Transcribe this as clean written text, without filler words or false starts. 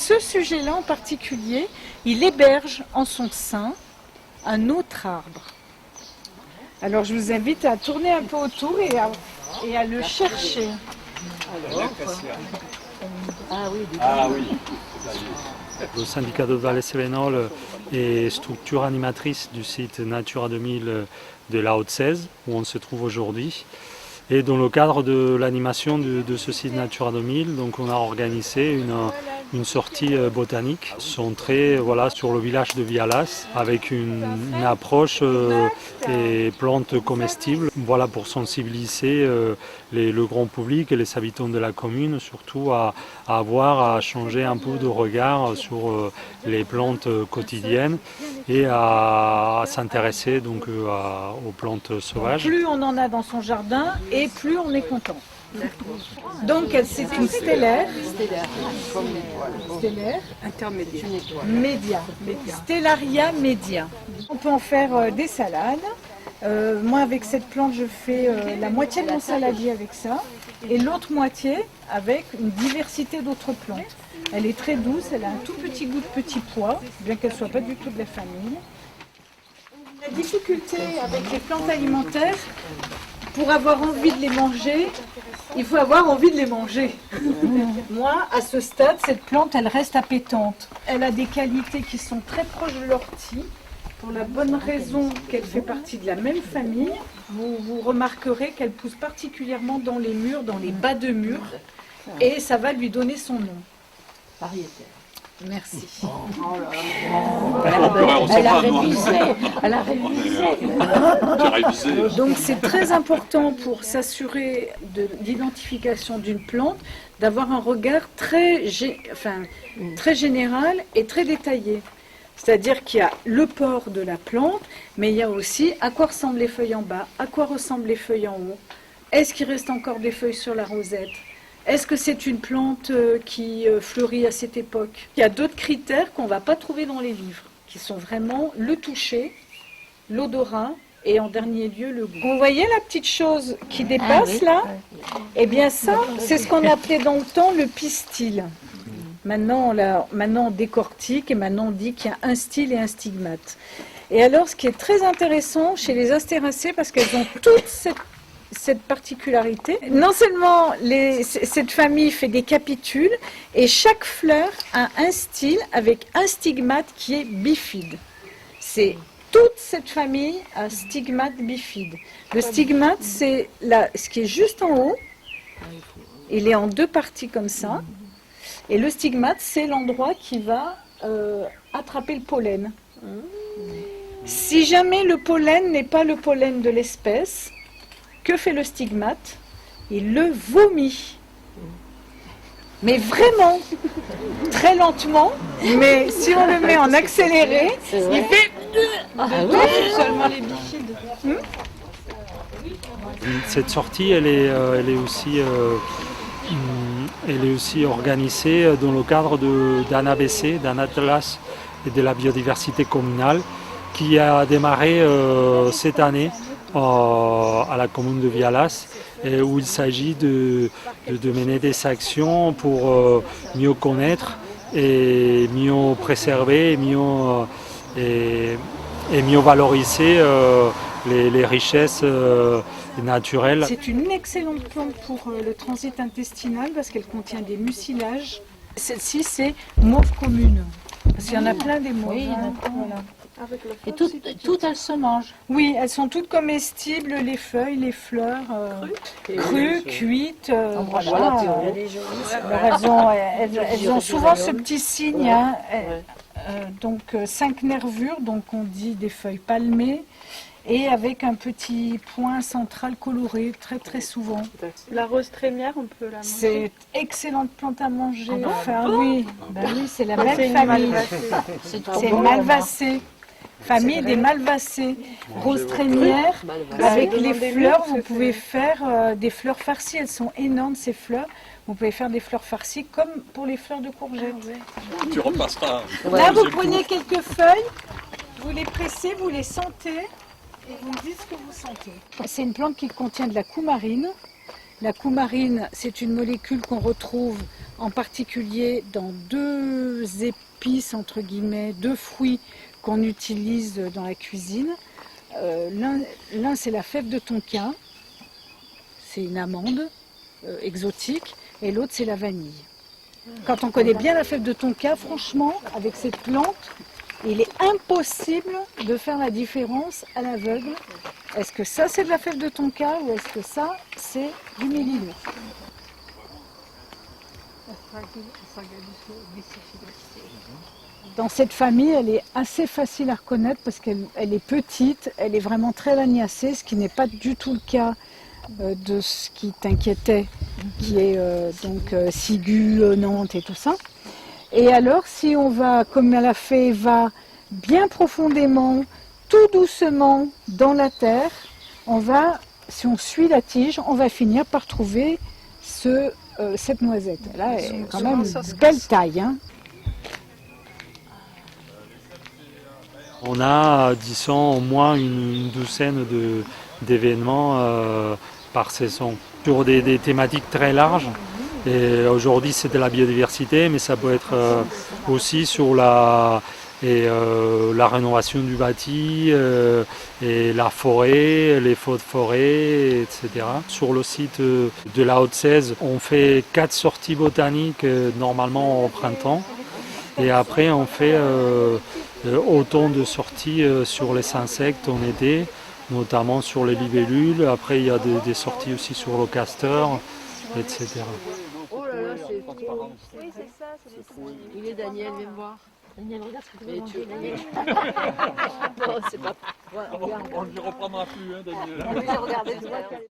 ce sujet-là en particulier, il héberge en son sein un autre arbre. Alors je vous invite à tourner un peu autour et à le chercher. Le syndicat de Valais-Cévenol est structure animatrice du site Natura 2000 de la Haute-Sèze, où on se trouve aujourd'hui. Et dans le cadre de l'animation de ce site Natura 2000, donc on a organisé une sortie botanique centrée sur le village de Vialas avec une approche des plantes comestibles, pour sensibiliser le grand public et les habitants de la commune surtout à changer un peu de regard sur les plantes quotidiennes et à s'intéresser donc aux plantes sauvages. Plus on en a dans son jardin et plus on est content. Donc c'est une stellaire intermédiaire, média, Stellaria media. On peut en faire des salades. Moi avec cette plante je fais la moitié de mon saladier avec ça et l'autre moitié avec une diversité d'autres plantes. Elle est très douce, elle a un tout petit goût de petit pois, bien qu'elle ne soit pas du tout de la famille. La difficulté avec les plantes alimentaires, pour avoir envie de les manger, il faut avoir envie de les manger. Moi, à ce stade, cette plante, elle reste appétante. Elle a des qualités qui sont très proches de l'ortie, pour la bonne raison qu'elle fait partie de la même famille. Vous remarquerez qu'elle pousse particulièrement dans les murs, dans les bas de murs, et ça va lui donner son nom. Variétaire. Merci. Elle a révisé. Donc c'est très important pour s'assurer de l'identification d'une plante d'avoir un regard très général et très détaillé. C'est-à-dire qu'il y a le port de la plante, mais il y a aussi à quoi ressemblent les feuilles en bas, à quoi ressemblent les feuilles en haut. Est-ce qu'il reste encore des feuilles sur la rosette ? Est-ce que c'est une plante qui fleurit à cette époque? Il y a d'autres critères qu'on ne va pas trouver dans les livres, qui sont vraiment le toucher, l'odorat et en dernier lieu le goût. Vous voyez la petite chose qui dépasse là? Eh bien ça, c'est ce qu'on appelait dans le temps le pistil. Maintenant on décortique et maintenant on dit qu'il y a un style et un stigmate. Et alors ce qui est très intéressant chez les astéracées, parce qu'elles ont toute cette particularité. Non seulement cette famille fait des capitules et chaque fleur a un style avec un stigmate qui est bifide. C'est toute cette famille a stigmate bifide. Le stigmate, c'est ce qui est juste en haut. Il est en deux parties comme ça. Et le stigmate, c'est l'endroit qui va attraper le pollen. Si jamais le pollen n'est pas le pollen de l'espèce, que fait le stigmate? Il le vomit. Mais vraiment, très lentement, mais si on le met en accéléré, il fait... seulement les bifides. Cette sortie, elle est aussi organisée dans le cadre d'un ABC, d'un atlas et de la biodiversité communale qui a démarré cette année à la commune de Vialas, où il s'agit de mener des actions pour mieux connaître et mieux préserver et mieux valoriser les richesses naturelles. C'est une excellente plante pour le transit intestinal parce qu'elle contient des mucilages. Celle-ci, c'est mauve commune. Parce qu'il y en a plein des mauves. Oui, voilà. Et toutes elles se mangent. Oui, elles sont toutes comestibles, les feuilles, les fleurs, crues, cuites. Voilà. Alors elles ont souvent ce petit signe, donc 5 nervures, donc on dit des feuilles palmées, et avec un petit point central coloré, très très souvent. La rose trémière, on peut la manger. C'est excellente plante à manger. Oui, c'est la même famille. C'est malvacée. Famille des malvacées, rose trémière, avec les fleurs, vous pouvez faire des fleurs farcies, elles sont énormes ces fleurs, vous pouvez faire des fleurs farcies comme pour les fleurs de courgettes. Tu repasseras. Là vous prenez quelques feuilles, vous les pressez, vous les sentez et vous me dites ce que vous sentez. C'est une plante qui contient de la coumarine, La coumarine, c'est une molécule qu'on retrouve en particulier dans 2 épices, entre guillemets, 2 fruits qu'on utilise dans la cuisine. L'un, c'est la fève de tonka, c'est une amande exotique, et l'autre, c'est la vanille. Quand on connaît bien la fève de tonka, franchement, avec cette plante, il est impossible de faire la différence à l'aveugle. Est-ce que ça, c'est de la fève de tonka ou est-ce que ça, c'est du mélilot? Dans cette famille, elle est assez facile à reconnaître parce qu'elle est petite, elle est vraiment très lagnacée, ce qui n'est pas du tout le cas de ce qui t'inquiétait, qui est donc ciguë, Nantes et tout ça. Et alors, si on va, comme elle a fait Eva, bien profondément, tout doucement dans la terre, on va, si on suit la tige, on va finir par trouver cette noisette. Là, elle est quand même une belle taille. Hein. On a, disons, au moins une douzaine d'événements par saison, sur des thématiques très larges. Et aujourd'hui, c'est de la biodiversité, mais ça peut être aussi sur la rénovation du bâti, et la forêt, les feux de forêt, etc. Sur le site de la Haute-Cèze, on fait 4 sorties botaniques normalement au printemps. Et après, on fait autant de sorties sur les insectes en été, notamment sur les libellules. Après, il y a des sorties aussi sur le castor, etc. Oh là là, c'est trop. Oui, c'est ça. Il est Daniel, viens me voir. Daniel, regarde ce que tu veux manger. Non, c'est pas. On ne lui reprendra plus, hein, Daniel. Oui, regardez.